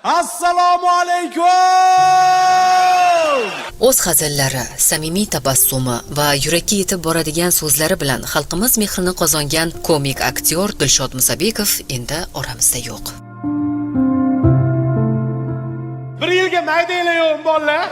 Assalomu alaykum! O'z hazillari, samimiy tabassumi va yurakka yetib boradigan so'zlari bilan xalqimiz mehrini qozongan komik aktyor Dilshod Musabekov endi oramizda yo'q. Bir yilga mayda yo'q bolalar.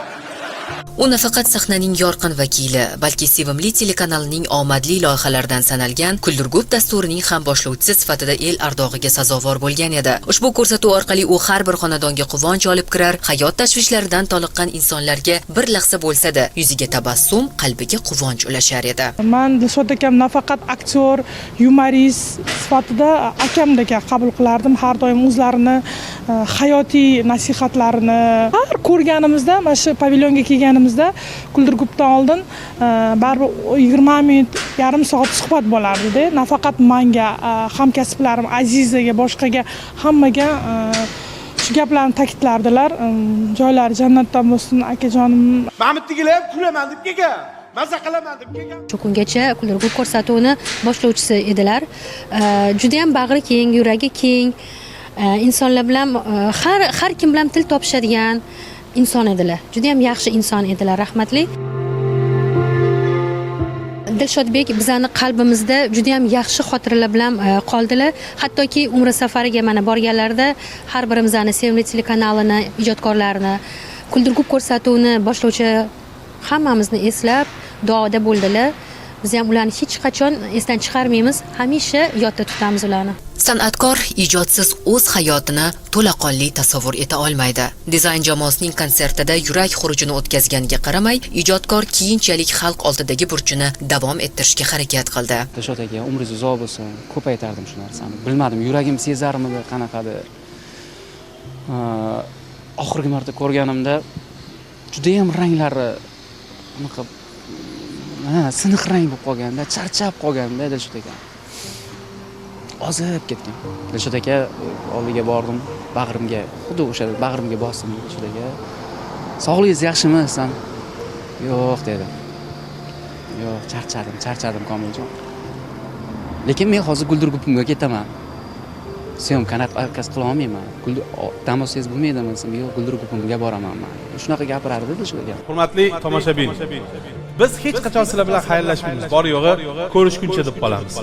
U nafaqat sahnaning yorqin vakili, balki Sevimli telekanalining omadli loyihalaridan sanalgan Kuldirgup dasturining ham boshlovchisi sifatida el ardog'iga sazovor bo'lgan edi. Ushbu ko'rsatuv orqali u har bir xonadonga quvonch olib kirar, hayot tashvishlaridan toliqqan insonlarga bir lahza bo'lsa-da yuziga tabassum, qalbiga quvonch ulashar edi. Men Dilshod akam nafaqat aktyor, yumorist sifatida akamdek qabul qilardim. Har doim o'zlarini hayotiy nasihatlarini har ko'rganimizda, mana shu pavilyonga kelganimizda Kuldirgupdan oldin baribir 20 minut, yarim soat suhbat bo'lardi-da. Nafaqat menga, hamkasblarim, Azizaga, boshqaga hammaga shu gaplarni ta'kidlardilar. Joylari jannatdan bo'lsin, akajonim. Mamutnikilar ham kulaman deb kelgan. Maza qilaman deb kelgan. Shu kungacha Kuldirgup ko'rsatuvini boshlovchisi edilar. Juda ham bag'ri keng, yuragi keng, insonlar bilan har kim bilan til topishadigan inson edilar. Juda ham yaxshi inson edilar, rahmatli. Dilshodbek bizani qalbimizda juda ham yaxshi xotiralar bilan qoldilar. Hattoki umra safariga mana borganlarida har birimizni Sevimli telekanalini, ijodkorlarini, Kuldirgup ko'rsatuvini boshlovchi hammamizni eslab duoda bo'ldilar. Biz ham ularni hech qachon esdan chiqarmaymiz, hamisha yodda tutamiz ularni. San'atkor ijodsiz o'z hayotini to'laqonli tasavvur eta olmaydi. Dizayn jamoasining konsertida yurak xurujini o'tkazganiga qaramay, ijodkor keyinchalik xalq oldidagi burchini davom ettirishga harakat qildi. Dilshod aka, umringiz uzoq bo'lsin. Ko'p aytardim shu narsani. Bilmadim, yuragim sezarmidi, qanaqadir. Oxirgi marta ko'rganimda juda ham ranglari anaqa siniq rang bo'lib qolganda, charchab qolganda Dilshod aka. Ozib ketgan. Dilshod aka oldiga bordim, bag'rimga, xuddi o'sha bag'rimga bosdim. Dilshod aka, sog'ligingiz yaxshimi desam, yo'q dedi. Yo'q, charchadim komiljon. Lekin men hozir Kuldirgupimga ketaman. Syomkani arkasi qila olmayman. Dam olsangiz bo'lmaydimi desam, yo'q, Kuldirgupimga boraman men. Shunaqa gapirardi Dilshod aka. Hurmatli tomoshabin, biz hech qachon sizlar bilan xayrlashmaymiz. Bor yo'g'i ko'rishguncha deb qolamiz.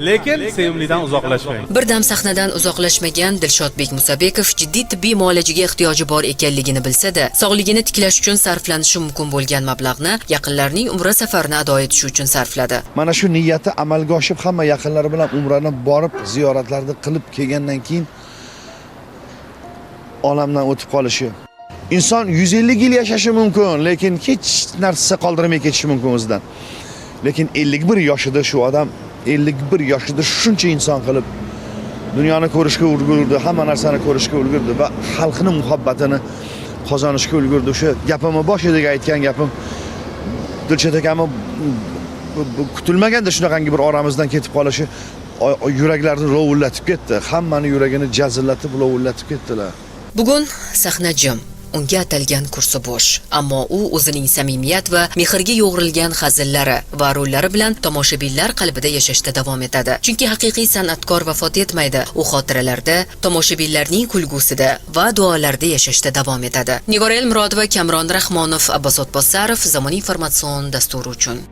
Lekin sevimlidan uzoqlashmang. Birdam sahnadan uzoqlashmagan Dilshodbek Musabekov jiddiy tibbiy muolajaga ehtiyoji bor ekanligini bilsa-da, sog'ligini tiklash uchun sarflanishi mumkin bo'lgan mablag'ni yaqinlarining umra safarini ado etish uchun sarfladi. Mana shu niyati amalga oshib, hamma yaqinlari bilan umrani borib, ziyoratlarni qilib kelgandan keyin olamdan o'tib qolishi. İnson 150 yil yashashi mumkin, lekin hech narsa qoldirmay ketishi mumkin o'zidan. Lekin 51 yoshida shu odam 51 yoshida shuncha inson qilib dunyoni ko'rishga ulgurdi, hamma narsani ko'rishga ulgurdi va xalqning muhabbatini qozonishga ulgurdi. O'sha gapimni boshidagi aytgan gapim Dilshod akamni kutilmaganda shunaqangi bir oramizdan ketib qolishi yuraklarni lovullatib ketdi. Hammani yuragini jazillatib lovullatib ketdilar. Bugun sahna jim. Unga atalgan kursi bo'sh, ammo u o'zining samimiyat va mehrga yo'g'rilgan hazillari va rollari bilan tomoshabinlar qalbida yashashda davom etadi. Chunki haqiqiy san'atkor vafot etmaydi, u xotiralarda, tomoshabinlarning kulgusida va duolarida yashashda davom etadi. Nigora Elmurodova, Kamron Rahmonov, Abbos O'tbosarov, Zamon informatsion dasturi uchun.